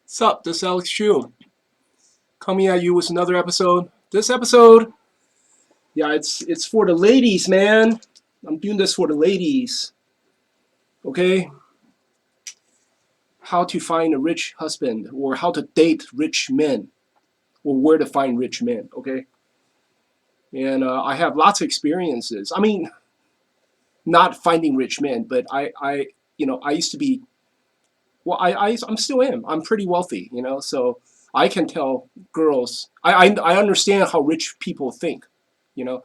What's up? This is Alex Chu coming at you with another episode. This episode, yeah, it's for the ladies, man. I'm doing this for the ladies. Okay, how to find a rich husband, or how to date rich men, or where to find rich men. Okay, and I have lots of experiences. I mean, not finding rich men, but I used to be. Well, I'm still am. I'm pretty wealthy, so I can tell girls. I understand how rich people think, you know.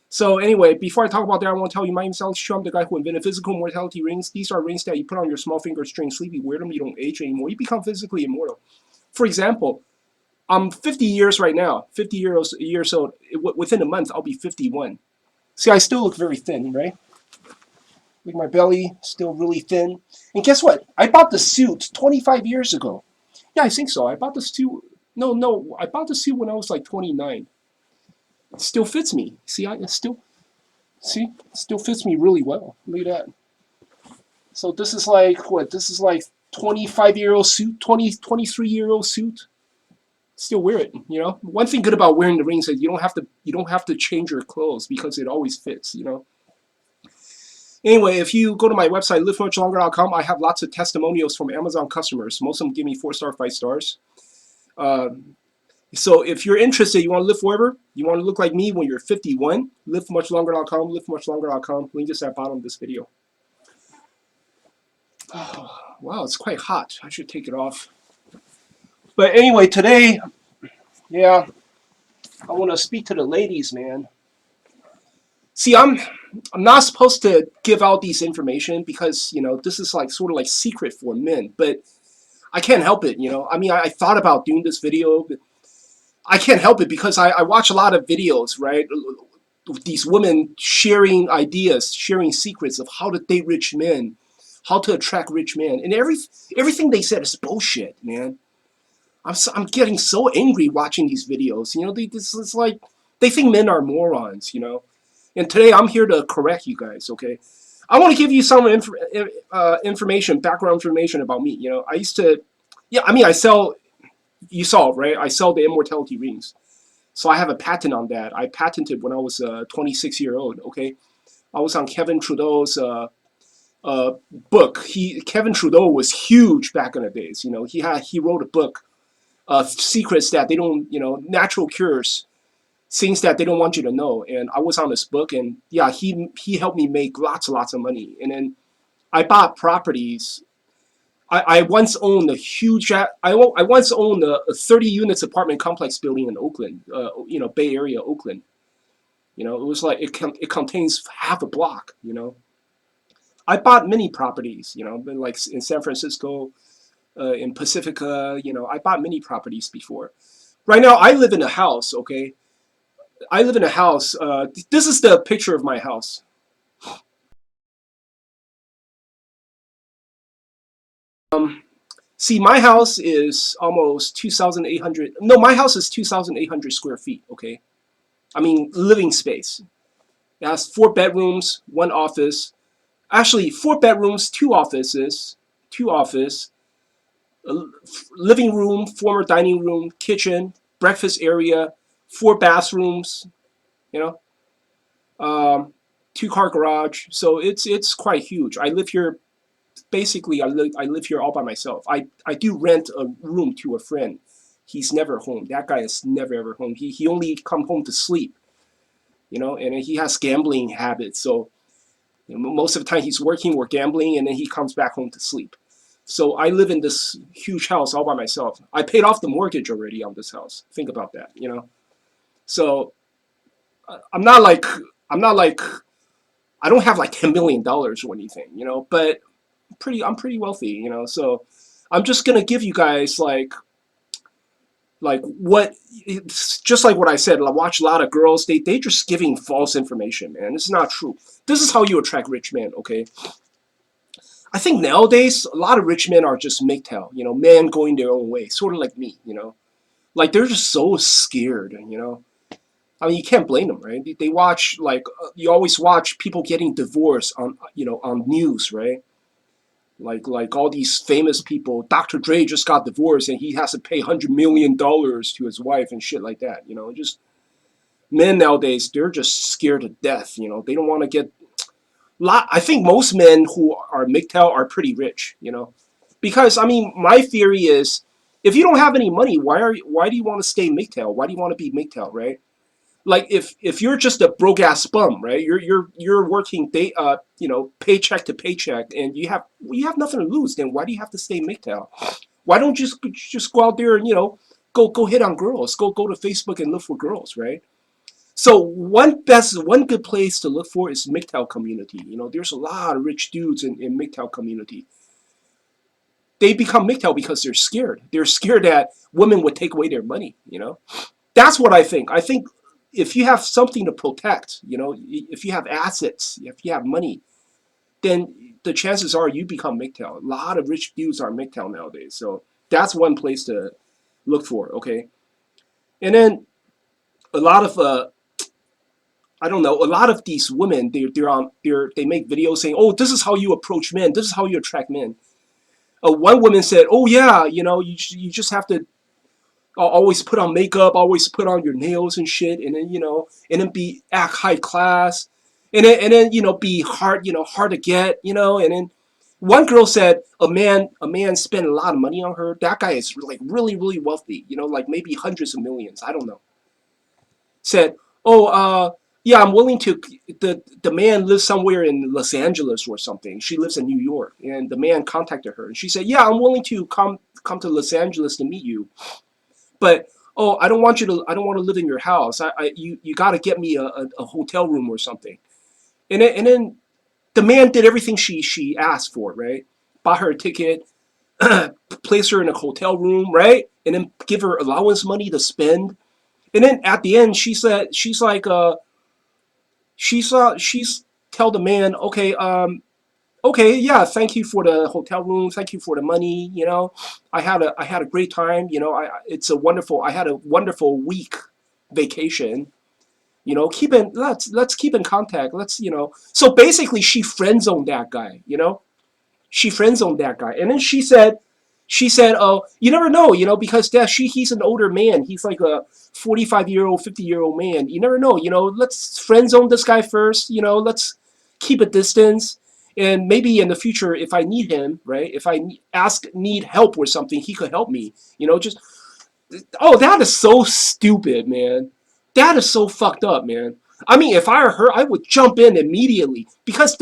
So anyway, before I talk about that, I want to tell you my name is Alex Chu. I'm the guy who invented physical mortality rings. These are rings that you put on your small finger during sleep. You wear them, you don't age anymore. You become physically immortal. For example, I'm 50 years right now. 50 years old. Within a month, I'll be 51. See, I still look very thin, right? Like my belly still really thin. And guess what? I bought the suit 25 years ago. Yeah, I think so. I bought this suit. No, I bought the suit when I was like 29. It still fits me. See, it still fits me really well. Look at that. So this is like what? This is like 25-year-old suit, 23-year-old suit. Still wear it, One thing good about wearing the rings is you don't have to change your clothes because it always fits. Anyway, if you go to my website, livemuchlonger.com, I have lots of testimonials from Amazon customers. Most of them give me 4-star, 5 stars. Uh, so if you're interested, you want to live forever, you want to look like me when you're 51, livemuchlonger.com, livemuchlonger.com. Link is at the bottom of this video. Oh, wow, it's quite hot. I should take it off. But anyway, today, yeah, I want to speak to the ladies, man. See, I'm not supposed to give out these information because this is like sort of like secret for men, but I can't help it. I mean, I thought about doing this video, but I can't help it because I watch a lot of videos, right? These women sharing ideas, sharing secrets of how to date rich men, how to attract rich men, and everything they said is bullshit, man. I'm getting so angry watching these videos. This is like they think men are morons. And today I'm here to correct you guys. Okay, I want to give you some information, background information about me. I used to, yeah, I mean, I sell. You saw, right? I sell the immortality rings. So I have a patent on that. I patented when I was 26-year-old. Okay, I was on Kevin Trudeau's uh, book. Kevin Trudeau was huge back in the days. He wrote a book, secrets that they don't, natural cures, things that they don't want you to know. And I was on this book, and yeah, he helped me make lots of money. And then I bought properties. I once owned a huge. I once owned a 30 units apartment complex building in Oakland, Bay Area, Oakland. It was like it contains half a block. I bought many properties. Like in San Francisco, in Pacifica. I bought many properties before. Right now, I live in a house. Okay, I live in a house. This is the picture of my house. Um, See, my house is almost 2,800. No, my house is 2,800 square feet. Okay, I mean living space. It has 4 bedrooms, 1 office. Actually, 4 bedrooms, 2 offices, 2 office, a living room, former dining room, kitchen, breakfast area, 4 bathrooms. You know, 2-car garage. So it's quite huge. I live here. Basically, I live here all by myself. I do rent a room to a friend. He's never home. That guy is never ever home. He only come home to sleep. And he has gambling habits. So most of the time he's working or gambling, and then he comes back home to sleep. So I live in this huge house all by myself. I paid off the mortgage already on this house. Think about that. So I'm not like I'm not like I don't have like $10 million or anything. But I'm pretty wealthy. So I'm just gonna give you guys like what it's just like what I said. I watch a lot of girls. They just giving false information, man. This is not true. This is how you attract rich men. Okay, I think nowadays a lot of rich men are just MGTOW, men going their own way, sort of like me. Like they're just so scared. I mean, you can't blame them, right? They watch you always watch people getting divorced on news, right? Like all these famous people. Dr. Dre just got divorced and he has to pay $100 million to his wife and shit like that. Just men nowadays, they're just scared to death. They don't want to get lot. I think most men who are MGTOW are pretty rich. Because I mean, my theory is, if you don't have any money, why do you want to stay MGTOW? Why do you want to be MGTOW, right? Like if you're just a broke ass bum, right? You're working paycheck to paycheck, and you have nothing to lose. Then why do you have to stay MGTOW? Why don't you just go out there and go hit on girls? Go to Facebook and look for girls, right? So one good place to look for is MGTOW community. There's a lot of rich dudes in MGTOW community. They become MGTOW because they're scared. They're scared that women would take away their money. That's what I think. I think if you have something to protect, if you have assets, if you have money, then the chances are you become MGTOW. A lot of rich dudes are MGTOW nowadays. So that's one place to look for. Okay, and then a lot of I don't know. A lot of these women, they make videos saying, "Oh, this is how you approach men. This is how you attract men." One woman said, "Oh yeah, you just have to always put on makeup, always put on your nails and shit, and then be act high class, and then be hard to get, and then." One girl said a man spent a lot of money on her. That guy is like really really wealthy, like maybe hundreds of millions. I don't know. Said, "Oh, yeah, I'm willing to." The man lives somewhere in Los Angeles or something. She lives in New York, and the man contacted her, and she said, "Yeah, I'm willing to come to Los Angeles to meet you, but oh, I don't want to live in your house. You got to get me a hotel room or something." And then the man did everything she asked for, right? Bought her a ticket, place her in a hotel room, right? And then give her allowance money to spend. And then at the end, she's like, she's tell the man, okay, okay, yeah, thank you for the hotel room, thank you for the money. I had a great time. I had a wonderful week vacation. Let's keep in contact. So basically, she friend zoned that guy. She friend zoned that guy, and then she said, "Oh, you never know, because he's an older man. He's like a 45-year-old, 50-year-old man. You never know, Let's friend zone this guy first. Let's keep a distance, and maybe in the future, if I need him, right? If I need help with something, he could help me. Just that is so stupid, man. That is so fucked up, man. I mean, if I were her, I would jump in immediately because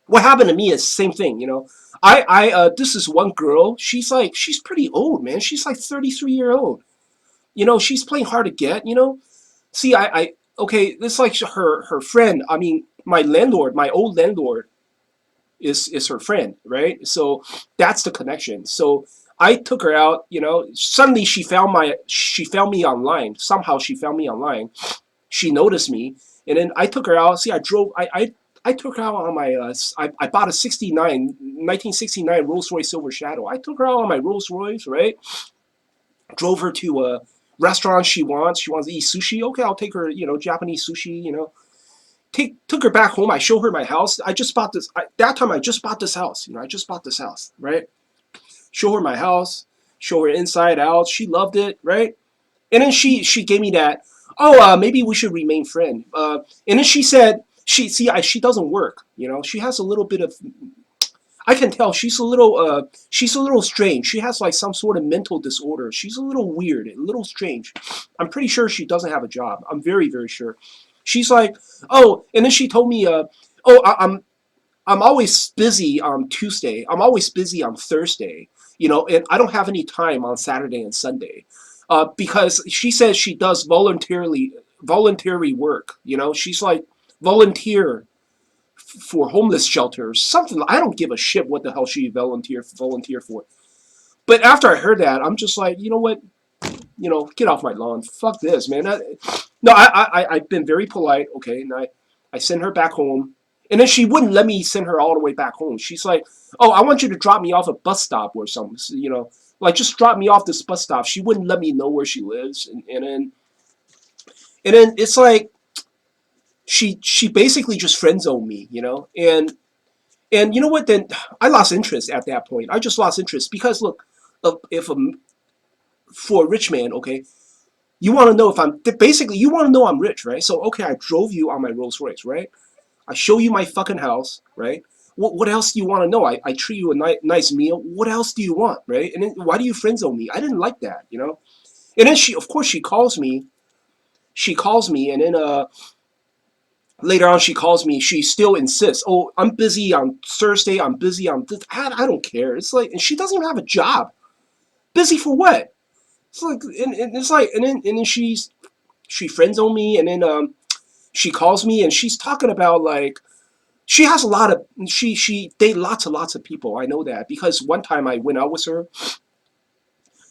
what happened to me is the same thing. This is one girl. She's pretty old, man. She's like 33 year old. She's playing hard to get. See, okay, this like her friend. I mean, my old landlord is her friend, right? So that's the connection. So I took her out. Suddenly she found me online. Somehow she found me online. She noticed me, and then I took her out. See, I took her out on my I bought a 1969 Rolls Royce Silver Shadow. I took her out on my Rolls Royce, right? Drove her to a restaurant she wants. She wants to eat sushi. Okay, I'll take her. Japanese sushi. Took her back home. I show her my house. I just bought this. That time I just bought this house. I just bought this house, right? Show her my house. Show her inside out. She loved it, right? And then she gave me that. Oh, maybe we should remain friend. And then she said she doesn't work. She has a little bit of. I can tell she's a little strange. She has like some sort of mental disorder. She's a little weird, a little strange. I'm pretty sure she doesn't have a job. I'm very very sure. She's like, oh, and then she told me, oh, I'm always busy on Tuesday. I'm always busy on Thursday. And I don't have any time on Saturday and Sunday, because she says she does voluntary work. She's like volunteer for homeless shelters, something. I don't give a shit what the hell she volunteer for. But after I heard that, I'm just like, you know what? Get off my lawn. Fuck this, man. No, I've been very polite, okay, and I sent her back home, and then she wouldn't let me send her all the way back home. She's like, "Oh, I want you to drop me off a bus stop or something, like just drop me off this bus stop." She wouldn't let me know where she lives, and then it's like she basically just friend zoned me, and And you know what? Then I lost interest at that point. I just lost interest because look, if for a rich man, okay, you want to know if I'm basically you want to know I'm rich, right? So okay, I drove you on my Rolls Royce, right? I show you my fucking house, right? What else do you want to know? I treat you a nice meal. What else do you want, right? And then why do you friend zone me? I didn't like that, you know. And then she, of course, she calls me. She calls me, and then later on she calls me. She still insists. Oh, I'm busy on Thursday. I'm busy on this. I don't care. It's like, and she doesn't even have a job. Busy for what? It's like, and it's like, and then she friends on me, and then she calls me, and she's talking about like she has a lot of she date lots of people. I know that because one time I went out with her.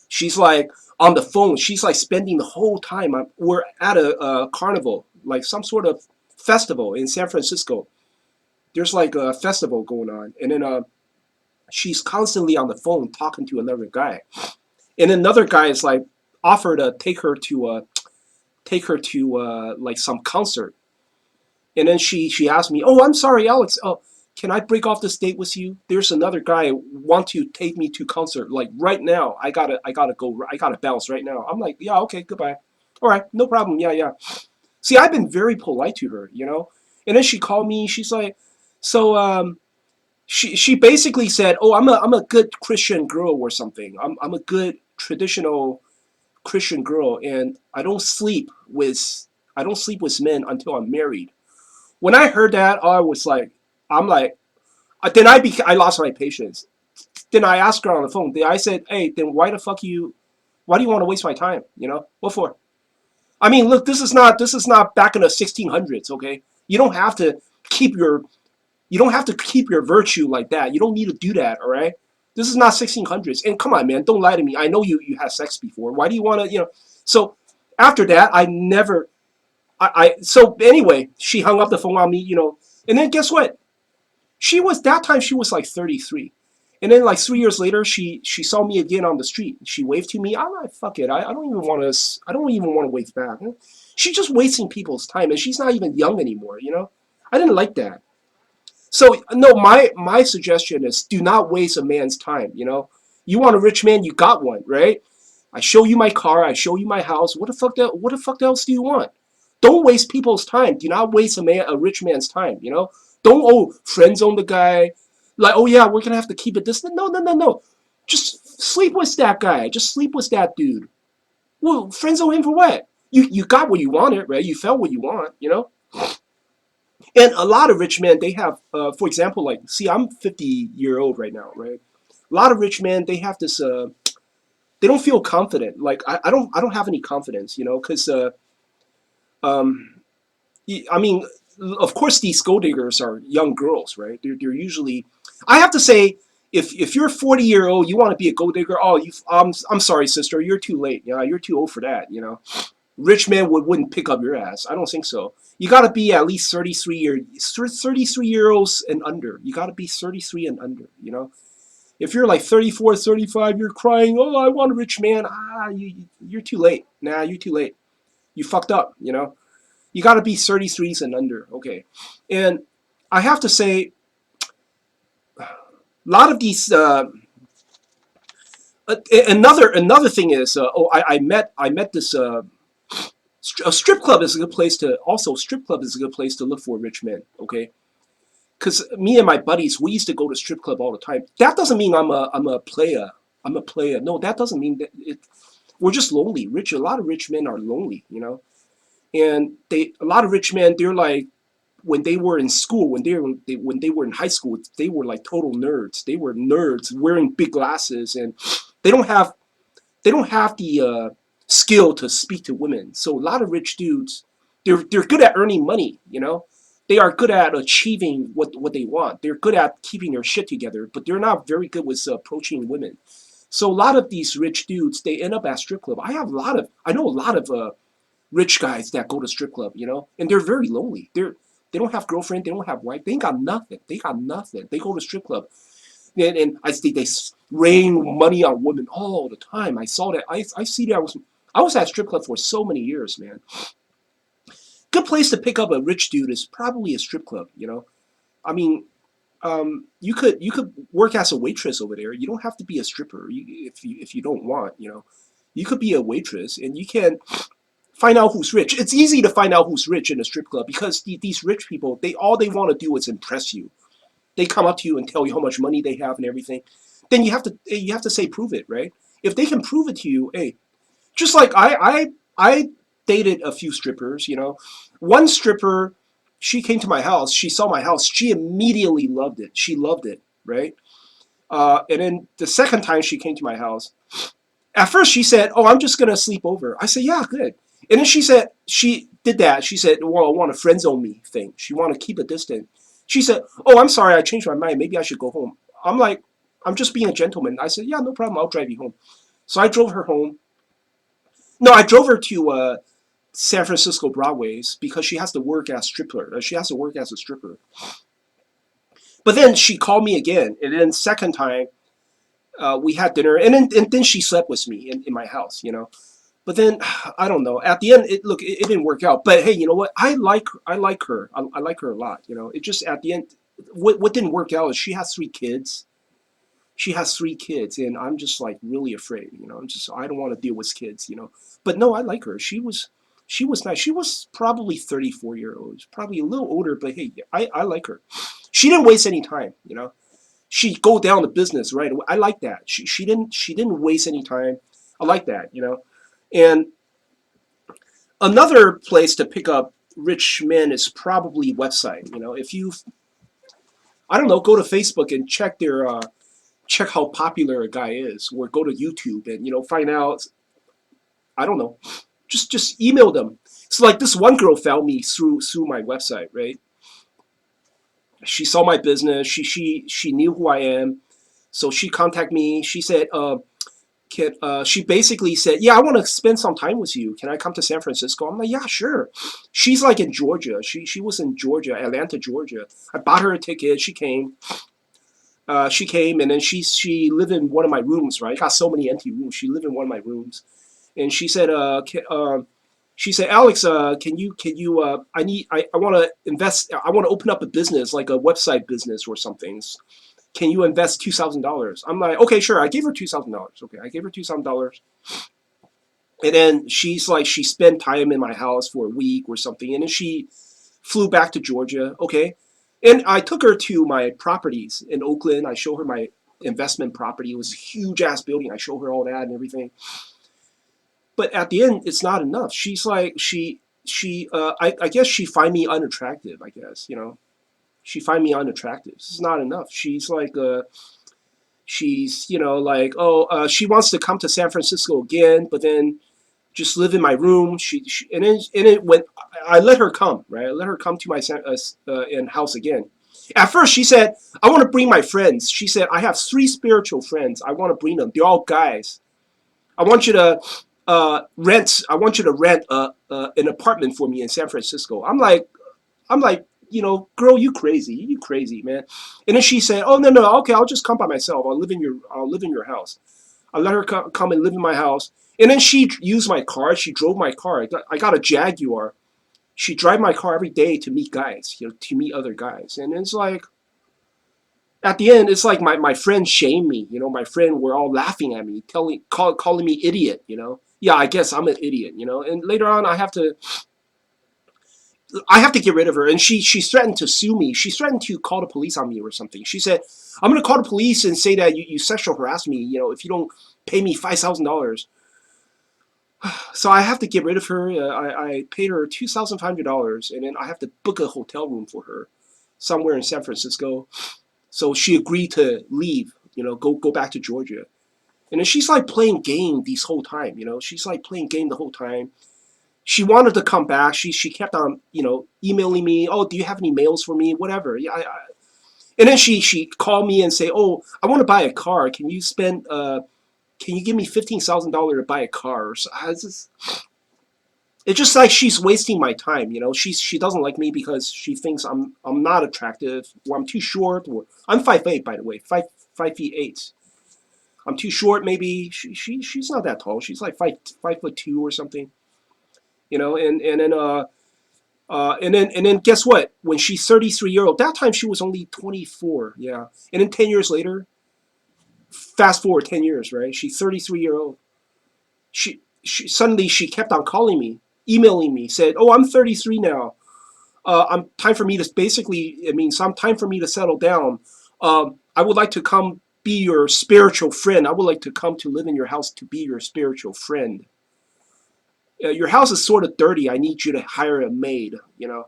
She's like on the phone. She's like spending the whole time. We're at a carnival, like some sort of festival in San Francisco. There's like a festival going on, and then she's constantly on the phone talking to another guy, and another guy is like offered to take her to like some concert. And then she asked me, "Oh, I'm sorry, Alex. Oh, can I break off this date with you? There's another guy want to take me to concert like right now. I gotta go. I gotta bounce right now." I'm like, "Yeah, okay, goodbye. All right, no problem. Yeah, yeah." See, I've been very polite to her, you know. And then she called me. She's like, "So she basically said, oh, I'm a good Christian girl or something. I'm a good traditional Christian girl, and I don't sleep with men until I'm married." When I heard that, I was like, I'm like, I lost my patience. Then I asked her on the phone. Then I said, hey, then why do you want to waste my time? You know, what for? I mean, look, this is not back in the 1600s. Okay, you don't have to keep your you don't have to keep your virtue like that. You don't need to do that. All right, this is not 1600s. And come on, man, don't lie to me. I know you had sex before. Why do you want to? You know, so after that, I never. So anyway, she hung up the phone on me. You know, and then guess what? She was like 33. And then like 3 years later, she saw me again on the street. She waved to me. I'm like, fuck it. I don't even want to. I don't even want to wave back. She's just wasting people's time, and she's not even young anymore. You know, I didn't like that. So no, my suggestion is do not waste a man's time. You know, you want a rich man, you got one, right? I show you my car, I show you my house. What the fuck else do you want? Don't waste people's time. Do not waste a rich man's time. You know, don't friend zone the guy. Like, oh yeah, we're gonna have to keep it this. No, no, no, no. Just sleep with that guy. Just sleep with that dude. Well, friend zone him for what? You got what you wanted, right? You felt what you want. You know. And a lot of rich men, they have, for example, like, see, I'm 50-year-old right now, right? A lot of rich men, they have this, they don't feel confident. Like, I don't have any confidence, you know, because, um, I mean, of course, these gold diggers are young girls, right? They're usually, I have to say, if you're 40-year-old, you want to be a gold digger, oh, I'm sorry, sister, you're too late. Yeah, you're too old for that, you know. Rich man wouldn't pick up your ass. I don't think so. You got to be at least 33 year olds and under. You got to be 33 and under, you know. If you're like 34, 35, you're crying, "Oh, I want a rich man." You're too late. Nah, you're too late. You fucked up, you know. You got to be 33s and under, okay. And I have to say a lot of these another thing is I met this a strip club is a good place to also strip club is a good place to look for rich men, okay? Because me and my buddies, we used to go to strip club all the time. That doesn't mean I'm a player. I'm a player. No, that doesn't mean that we're just lonely. A lot of rich men are lonely, you know. And a lot of rich men, they're like when they were in school, when they were in high school, they were like total nerds. They were nerds wearing big glasses, and they don't have they don't have the skill to speak to women. So a lot of rich dudes, they're good at earning money. You know, they are good at achieving what they want. They're good at keeping their shit together, but they're not very good with approaching women. So a lot of these rich dudes, they end up at strip club. I know a lot of rich guys that go to strip club. You know, and they're very lonely. They don't have girlfriend. They don't have wife. They ain't got nothing. They got nothing. They go to strip club. And I see they rain money on women all the time. I saw that. I see that. I was at strip club for so many years, man. Good place to pick up a rich dude is probably a strip club. You know, I mean, you could work as a waitress over there. You don't have to be a stripper if you don't want. You could be a waitress, and you can find out who's rich. It's easy to find out who's rich in a strip club because these rich people, they want to do is impress you. They come up to you and tell you how much money they have and everything. Then you have to say prove it, right? If they can prove it to you, hey, just like I dated a few strippers. One stripper, she came to my house. She saw my house. She immediately loved it. She loved it, right? And then the second time she came to my house, at first she said, "Oh, I'm just gonna sleep over." I said, "Yeah, good." And then she said she did that. She said, "Well, I want a friend zone me thing. She want to keep it distant." She said, "Oh, I'm sorry, I changed my mind. Maybe I should go home." I'm like, "I'm just being a gentleman." I said, "Yeah, no problem. I'll drive you home." So I drove her home. No, I drove her to San Francisco Broadways because she has to work as stripper. She has to work as a stripper. But then she called me again, and then second time we had dinner, and then she slept with me in my house. But then I don't know. At the end, it didn't work out. But hey, you know what? I like her. I like her a lot. It just at the end, what didn't work out is she has three kids. She has three kids, and I'm just like really afraid. I don't want to deal with kids. But no, I like her. She was nice. She was probably 34 years old, probably a little older. But hey, I like her. She didn't waste any time. She go down to business right away. I like that. She didn't waste any time. I like that. And another place to pick up rich men is probably website. If you, I don't know, go to Facebook and check how popular a guy is, or go to YouTube and find out. I don't know, just email them. So like this one girl found me through my website, right? She saw my business. She knew who I am, so she contacted me. She said, she basically said, "Yeah, I want to spend some time with you. Can I come to San Francisco?" I'm like, "Yeah, sure." She's like in Georgia. She was in Georgia, Atlanta, Georgia. I bought her a ticket. She came. She came, and then she lived in one of my rooms. Right, I got so many empty rooms. She lived in one of my rooms, and she said, "Alex, can you? I want to invest. I want to open up a business, like a website business or something. Can you invest $2,000?" I'm like, "Okay, sure." I gave her $2,000. Okay, I gave her $2,000, and then she's like, she spent time in my house for a week or something, and then she flew back to Georgia. Okay, and I took her to my properties in Oakland. I showed her my investment property. It was a huge ass building. I showed her all that and everything. But at the end, it's not enough. She's like, I guess she find me unattractive. I guess she find me unattractive. It's not enough. She's like, she's like, oh, she wants to come to San Francisco again, but then just live in my room. And then when I let her come, right, I let her come to my in house again. At first she said, "I want to bring my friends." She said, "I have three spiritual friends. I want to bring them. They're all guys. I want you to rent. I want you to rent an apartment for me in San Francisco." I'm like, girl, you crazy, man. And then she said, "Oh, no, no, okay, I'll just come by myself. I'll live in your house." I let her come and live in my house. And then she used my car. She drove my car. I got a Jaguar. She drive my car every day to meet guys, to meet other guys. And it's like, at the end, it's like my friends shame me. My friend were all laughing at me, calling me idiot. Yeah, I guess I'm an idiot. And later on, I have to get rid of her. And she threatened to sue me. She threatened to call the police on me or something. She said, "I'm going to call the police and say that you sexual harass me, if you don't pay me $5,000. So I have to get rid of her. I paid her $2,500, and then I have to book a hotel room for her somewhere in San Francisco. So she agreed to leave, go back to Georgia. And then she's like playing game this whole time. She's like playing game the whole time. She wanted to come back. She kept on, emailing me. "Oh, do you have any mails for me? Whatever." Yeah. And then she called me and say, "Oh, I want to buy a car. Can you give me $15,000 to buy a car?" So it's just like she's wasting my time. She doesn't like me because she thinks I'm not attractive, or I'm too short, or I'm 5'8", by the way, 5 feet 8. I'm too short. Maybe she's not that tall. She's like 5'2" or something. And then And then guess what? When she's 33 year old, that time she was only 24. Yeah. And then 10 years later, fast forward 10 years, right? She's 33 year old. She suddenly she kept on calling me, emailing me, said, "Oh, I'm 33 now. I'm time for me to basically. It means some time for me to settle down. I would like to come be your spiritual friend. I would like to come to live in your house to be your spiritual friend. Your house is sort of dirty. I need you to hire a maid. You know,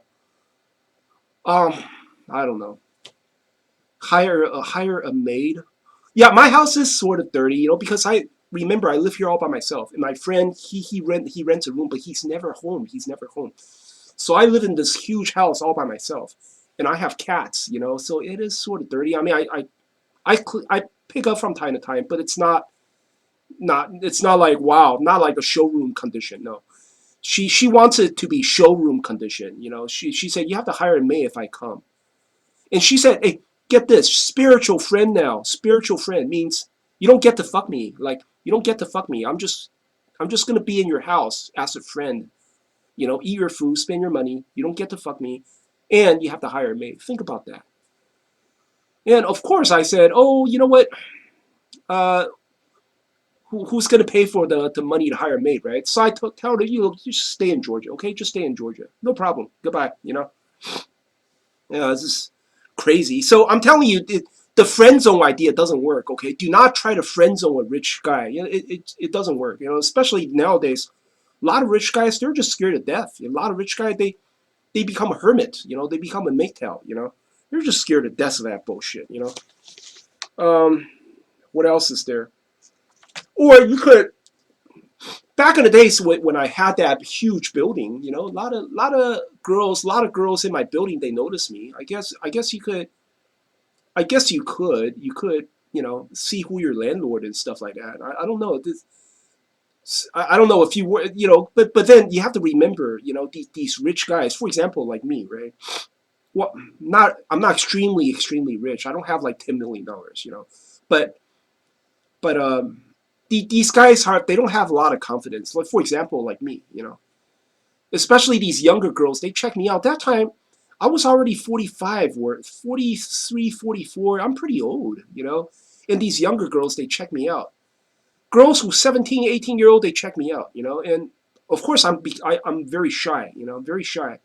um, I don't know. Hire a maid. Yeah, my house is sort of dirty. Because I remember I live here all by myself, and my friend he rents a room, but he's never home. He's never home. So I live in this huge house all by myself, and I have cats. So it is sort of dirty. I mean, I pick up from time to time, but it's not like wow, not like a showroom condition. No, she wants it to be showroom condition. She said you have to hire a maid if I come, and she said, hey, get this, spiritual friend now. Spiritual friend means you don't get to fuck me. Like you don't get to fuck me. I'm just gonna be in your house as a friend. Eat your food, spend your money. You don't get to fuck me, and you have to hire a maid. Think about that. And of course, I said, oh, you know what? Uh, who's going to pay for the money to hire a maid, right? So I tell her, you just stay in Georgia, okay? Just stay in Georgia. No problem. Goodbye, this is crazy. So I'm telling you, the friend zone idea doesn't work, okay? Do not try to friend zone a rich guy. It doesn't work, especially nowadays. A lot of rich guys, they're just scared to death. A lot of rich guys, they become a hermit, they become a MGTOW, They're just scared to death of that bullshit. Um, what else is there? Or you could back in the days when I had that huge building, a lot of girls in my building they noticed me. I guess you could see who your landlord and stuff like that. I don't know. I don't know if you were but then you have to remember these rich guys, for example, like me, right? Well, I'm not extremely rich. I don't have like $10 million, but but these guys they don't have a lot of confidence. Like for example, like me, especially these younger girls, they check me out. That time, I was already 45 or 43, 44. I'm pretty old. And these younger girls, they check me out. Girls who 17, 18-year old, they check me out. And of course, I'm very shy. I'm very shy.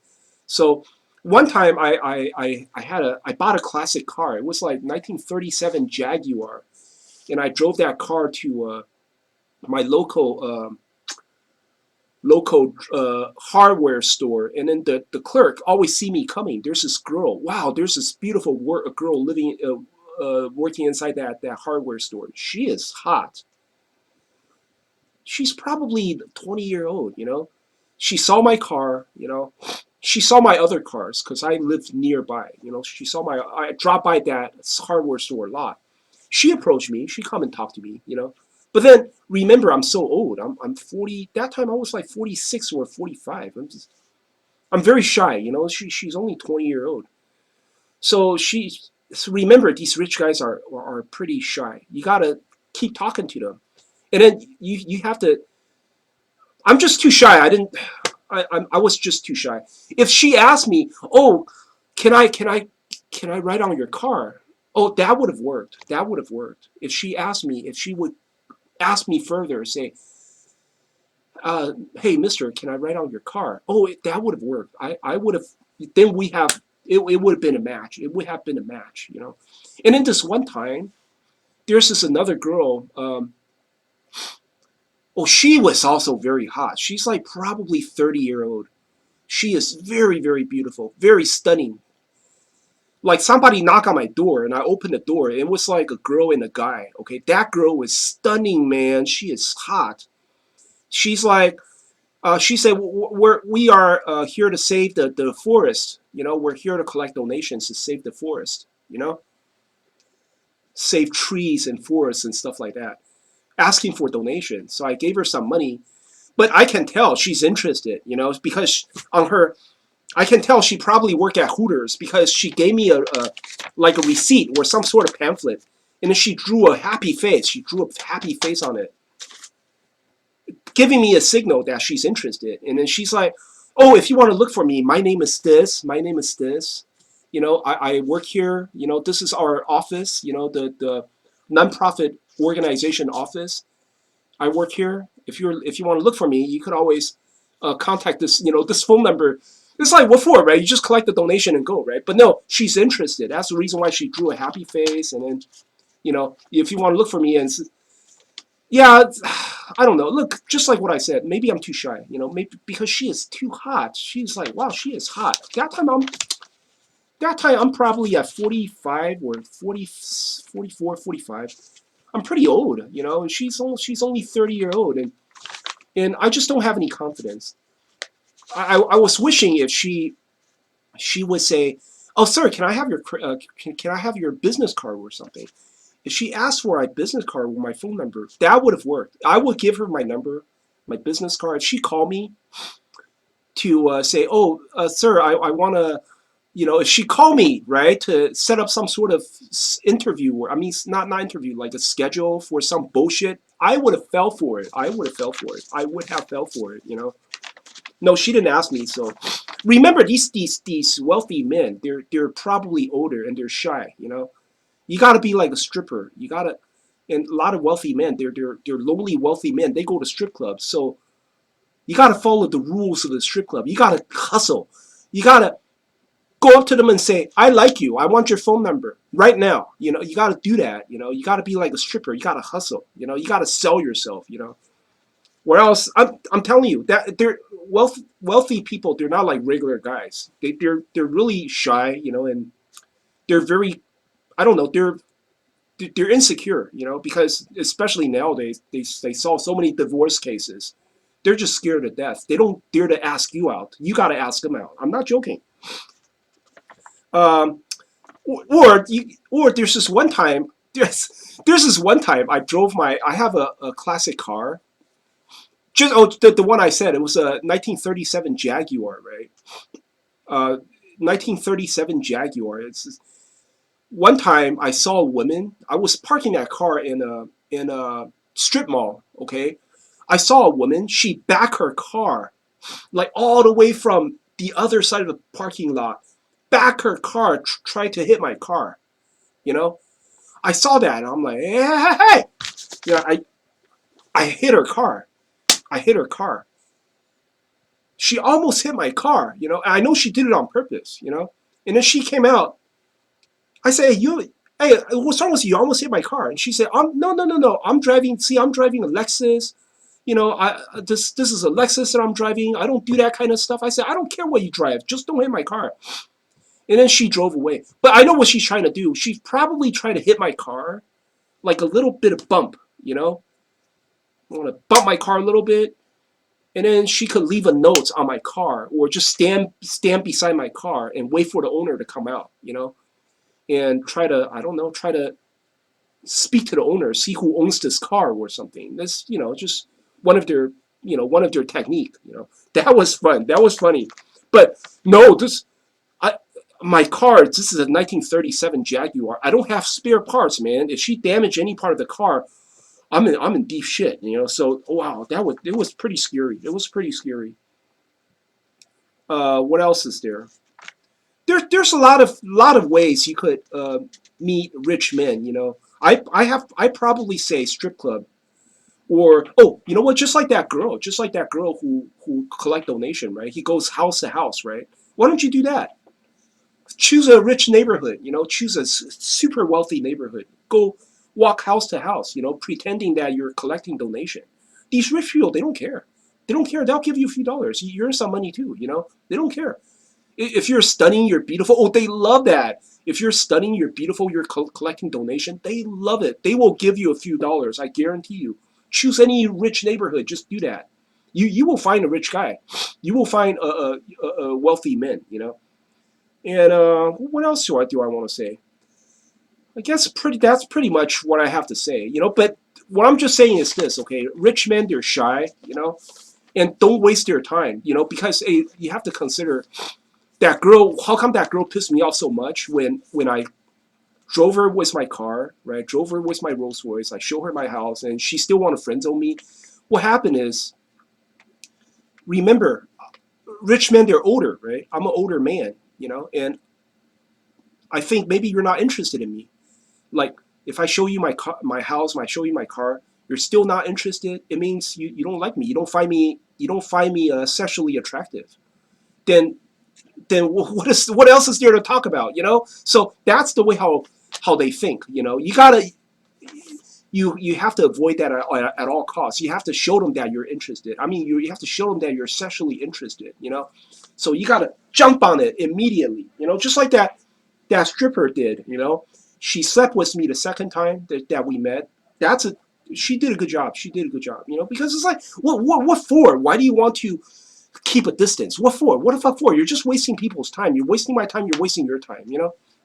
So one time, I bought a classic car. It was like 1937 Jaguar, and I drove that car to my local hardware store, and then the clerk always see me coming. There's this girl. Wow, there's this beautiful girl living working inside that hardware store. She is hot. She's probably 20-year-old. She saw my car. She saw my other cars because I lived nearby. She saw I dropped by that hardware store a lot. She approached me. She come and talked to me. But then remember, I'm so old. I'm 40. That time I was like 46 or 45. I'm very shy. She's only 20-year-old. So remember, these rich guys are pretty shy. You gotta keep talking to them, and then you have to. I'm just too shy. I didn't. I was just too shy. If she asked me, "Oh, can I ride on your car?" Oh, that would have worked. That would have worked. If she would ask me further, say, "Hey, Mister, can I ride on your car?" Oh, that would have worked. I would have. Then we have. It would have been a match. It would have been a match. And then this one time, there's this another girl. Oh, she was also very hot. She's like probably 30-year-old. She is very, very beautiful, very stunning. Like somebody knocked on my door and I opened the door. It was like a girl and a guy. Okay, that girl was stunning, man. She is hot. She's like, she said, we are here to save the forest. We're here to collect donations to save the forest. Save trees and forests and stuff like that. Asking for donations. So I gave her some money, but I can tell she's interested. Because on her, I can tell she probably worked at Hooters because she gave me like a receipt or some sort of pamphlet, and then she drew a happy face. She drew a happy face on it, giving me a signal that she's interested. And then she's like, oh, if you want to look for me, my name is this. My name is this. You know, I work here. You know, this is our office. You know, the nonprofit organization office. I work here. If you want to look for me, you could always contact this. You know, this phone number. It's like what for, right? You just collect the donation and go, right? But no, she's interested. That's the reason why she drew a happy face. And then, you know, if you want to look for me, and yeah, I don't know. Look, just like what I said, maybe I'm too shy. You know, maybe because she is too hot. She's like, wow, she is hot. That time I'm probably at 45 or 40, 44, 45. I'm pretty old, you know, and she's only 30-year old, and I just don't have any confidence. I was wishing if she would say, "Oh, sir, can I have your can I have your business card or something?" If she asked for my business card with my phone number, that would have worked. I would give her my number, my business card. She called me to say, "Oh, sir, I want to." You know, if she called me, right, to set up some sort of interview, or I mean, not interview, like a schedule for some bullshit, I would have fell for it. I would have fell for it. I would have fell for it. You know. No, she didn't ask me. So, remember these wealthy men. They're probably older and they're shy. You know, you got to be like a stripper. You got to, and a lot of wealthy men. They're lonely wealthy men. They go to strip clubs. So you got to follow the rules of the strip club. You got to hustle. You got to go up to them and say, I like you. I want your phone number right now. You know, you got to do that. You know, you got to be like a stripper. You got to hustle. You know, you got to sell yourself. You know, where else? I'm telling you that they're wealthy people. They're not like regular guys. They're really shy. You know, and they're very, I don't know. They're insecure. You know, because especially nowadays they saw so many divorce cases. They're just scared to death. They don't dare to ask you out. You got to ask them out. I'm not joking. Um, or there's this one time there's this one time I have a classic car, just the one I said, it was a 1937 Jaguar, right? 1937 Jaguar. It's one time I saw a woman. I was parking that car in a strip mall. Okay, I saw a woman. She backed her car like all the way from the other side of the parking lot, back her car, tried to hit my car. You know, I saw that and I'm like, hey, hey, hey. You know, I hit her car. I hit her car. She almost hit my car, you know. And I know she did it on purpose, you know. And then she came out. I said, hey, what's wrong with you? You almost hit my car. And she said, no. I'm driving. See, I'm driving a Lexus. You know, this is a Lexus that I'm driving. I don't do that kind of stuff. I said, I don't care what you drive. Just don't hit my car. And then she drove away. But I know what she's trying to do. She's probably trying to hit my car, like a little bit of bump, you know. I want to bump my car a little bit, and then she could leave a note on my car, or just stand beside my car and wait for the owner to come out, you know, and try to, I don't know, try to speak to the owner, see who owns this car or something. That's, you know, just one of their, you know, one of their technique. You know, that was fun. That was funny. But no, I my car. This is a 1937 Jaguar. I don't have spare parts, man. If she damaged any part of the car, I'm in deep shit, you know. So wow, it was pretty scary. It was pretty scary. What else is there? There's a lot of ways you could meet rich men. You know, I probably say strip club, or oh, you know what? Just like that girl who collect donation, right? He goes house to house, right? Why don't you do that? Choose a rich neighborhood, you know, choose a super wealthy neighborhood. Go walk house to house, you know, pretending that you're collecting donation. These rich people, they don't care. They don't care. They'll give you a few dollars. You earn some money too, you know. They don't care. If you're stunning, you're beautiful. Oh, they love that. If you're stunning, you're beautiful, you're collecting donation. They love it. They will give you a few dollars. I guarantee you. Choose any rich neighborhood. Just do that. You will find a rich guy. You will find a wealthy man. You know. And what else do I want to say? I guess that's pretty much what I have to say, you know. But what I'm just saying is this, okay? Rich men, they're shy, you know, and don't waste their time, you know, because hey, you have to consider that girl. How come that girl pissed me off so much when I drove her with my car, right? Drove her with my Rolls Royce. I show her my house, and she still want to friend zone me. What happened is, remember, rich men, they're older, right? I'm an older man, and I think maybe you're not interested in me. Like, if I show you my house, I show you my car, you're still not interested. It means you don't like me. You don't find me sexually attractive. Then what else is there to talk about? So that's the way how they think. You have to avoid that at all costs. You have to show them that you're interested. I mean, you have to show them that you're sexually interested. So you got to jump on it immediately. Just like that stripper did. She slept with me the second time that we met. That's a She did a good job. She did a good job. Because it's like, what for? Why do you want to keep a distance? What for? What if I for? You're just wasting people's time. You're wasting my time. You're wasting your time.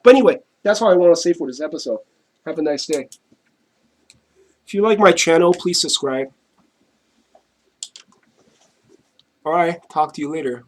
But anyway, that's all I want to say for this episode. Have a nice day. If you like my channel, please subscribe. All right, talk to you later.